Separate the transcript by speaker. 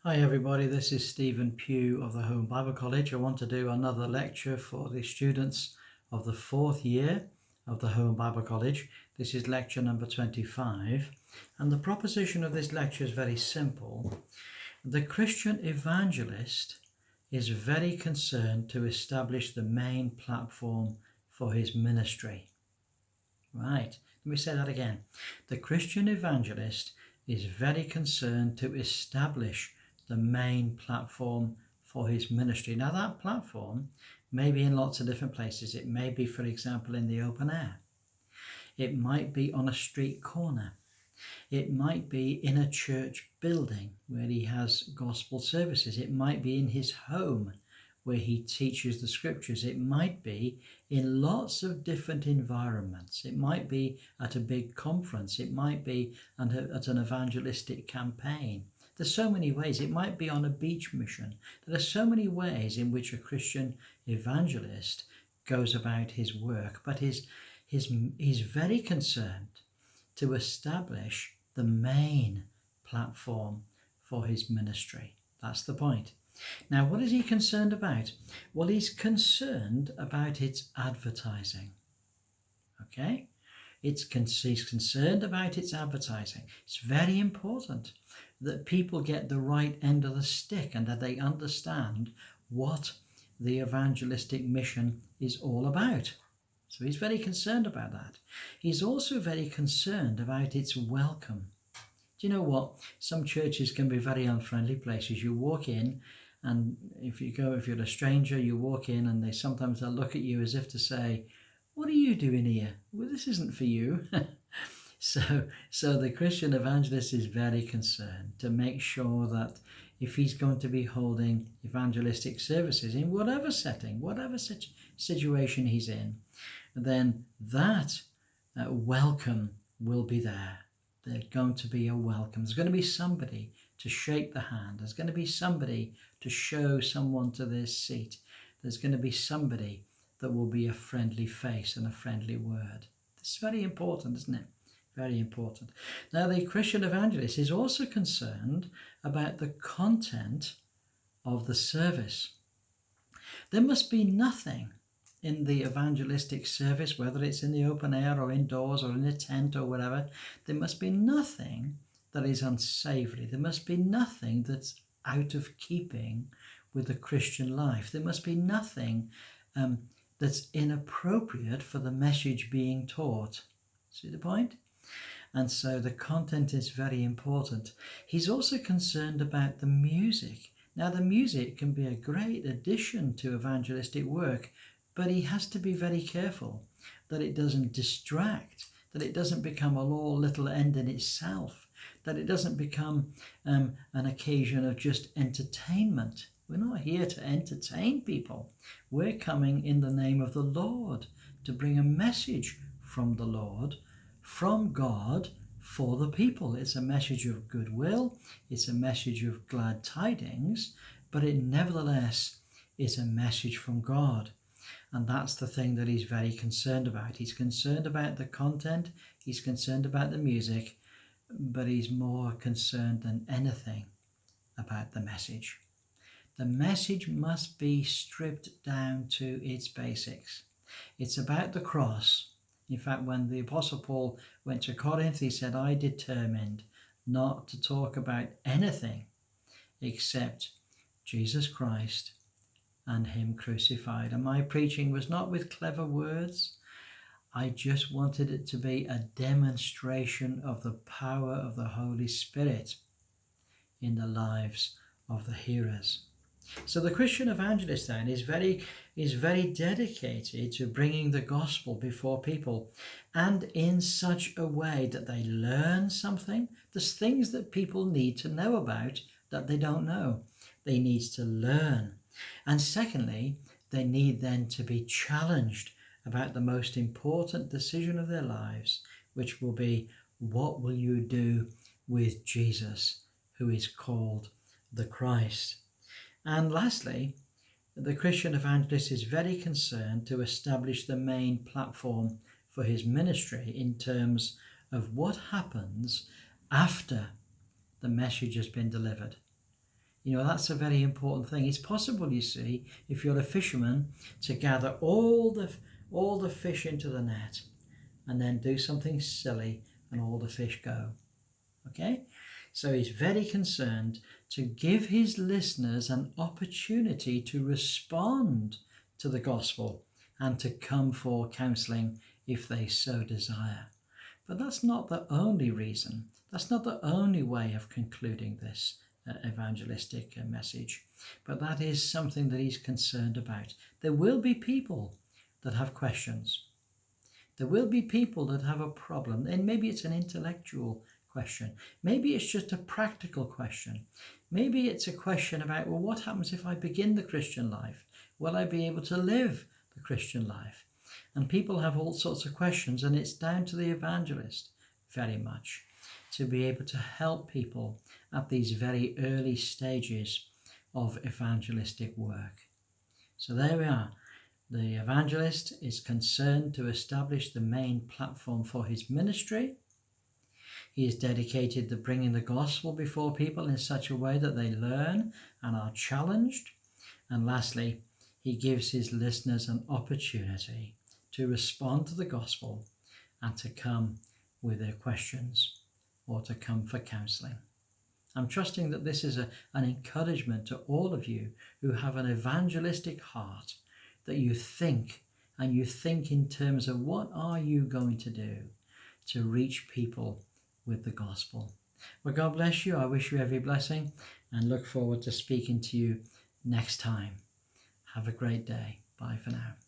Speaker 1: Hi everybody, this is Stephen Pugh of the Home Bible College. I want to do another lecture for the students of the fourth year of the Home Bible College. This is lecture number 25, and the proposition of this lecture is very simple. The Christian evangelist is very concerned to establish the main platform for his ministry. Right, let me say that again. The Christian evangelist is very concerned to establish the main platform for his ministry. Now, that platform may be in lots of different places. It may be, for example, in the open air. It might be on a street corner. It might be in a church building where he has gospel services. It might be in his home where he teaches the scriptures. It might be in lots of different environments. It might be at a big conference. It might be at an evangelistic campaign. There's so many ways. It might be on a beach mission. There are so many ways in which a Christian evangelist goes about his work, but he's very concerned to establish the main platform for his ministry. That's the point. Now, what is he concerned about? Well, he's concerned about its advertising. Okay? He's concerned about its advertising. It's very important that people get the right end of the stick and that they understand what the evangelistic mission is all about. So he's very concerned about that. He's also very concerned about its welcome. Do you know what? Some churches can be very unfriendly places. You walk in, and if you're a stranger, you walk in and they'll look at you as if to say, "What are you doing here? Well, this isn't for you." So the Christian evangelist is very concerned to make sure that if he's going to be holding evangelistic services in whatever setting, whatever situation he's in, then that welcome will be there. There's going to be a welcome. There's going to be somebody to shake the hand. There's going to be somebody to show someone to their seat. There's going to be somebody that will be a friendly face and a friendly word. It's very important, isn't it? Very important. Now, the Christian evangelist is also concerned about the content of the service. There must be nothing in the evangelistic service, whether it's in the open air or indoors or in a tent or whatever, there must be nothing that is unsavory. There must be nothing that's out of keeping with the Christian life. There must be nothing that's inappropriate for the message being taught. See the point? And so the content is very important. He's also concerned about the music. Now, the music can be a great addition to evangelistic work, but he has to be very careful that it doesn't distract, that it doesn't become a little end in itself, that it doesn't become an occasion of just entertainment. We're not here to entertain people. We're coming in the name of the Lord to bring a message from the Lord, from God, for the people. It's a message of goodwill. It's a message of glad tidings, but it nevertheless is a message from God. And that's the thing that he's very concerned about. He's concerned about the content. He's concerned about the music, but he's more concerned than anything about the message. The message must be stripped down to its basics. It's about the cross. In fact, when the Apostle Paul went to Corinth, he said, "I determined not to talk about anything except Jesus Christ and him crucified." And my preaching was not with clever words. I just wanted it to be a demonstration of the power of the Holy Spirit in the lives of the hearers. So the Christian evangelist then is very dedicated to bringing the gospel before people, and in such a way that they learn something. There's things that people need to know about that they don't know. They need to learn. And secondly, they need then to be challenged about the most important decision of their lives, which will be, what will you do with Jesus, who is called the Christ? And lastly, the Christian evangelist is very concerned to establish the main platform for his ministry in terms of what happens after the message has been delivered. That's a very important thing. It's possible, you see, if you're a fisherman, to gather all the fish into the net and then do something silly and all the fish go. Okay? So he's very concerned to give his listeners an opportunity to respond to the gospel and to come for counseling if they so desire. But that's not the only reason. That's not the only way of concluding this evangelistic message. But that is something that he's concerned about. There will be people that have questions. There will be people that have a problem, and maybe it's an intellectual question. Maybe it's just a practical question. Maybe it's a question about, well, what happens if I begin the Christian life? Will I be able to live the Christian life? And people have all sorts of questions, and it's down to the evangelist very much to be able to help people at these very early stages of evangelistic work. So there we are. The evangelist is concerned to establish the main platform for his ministry. He is dedicated to bringing the gospel before people in such a way that they learn and are challenged. And lastly, he gives his listeners an opportunity to respond to the gospel and to come with their questions or to come for counseling. I'm trusting that this is an encouragement to all of you who have an evangelistic heart, that you think in terms of what are you going to do to reach people with the gospel. Well, God bless you. I wish you every blessing and look forward to speaking to you next time. Have a great day. Bye for now.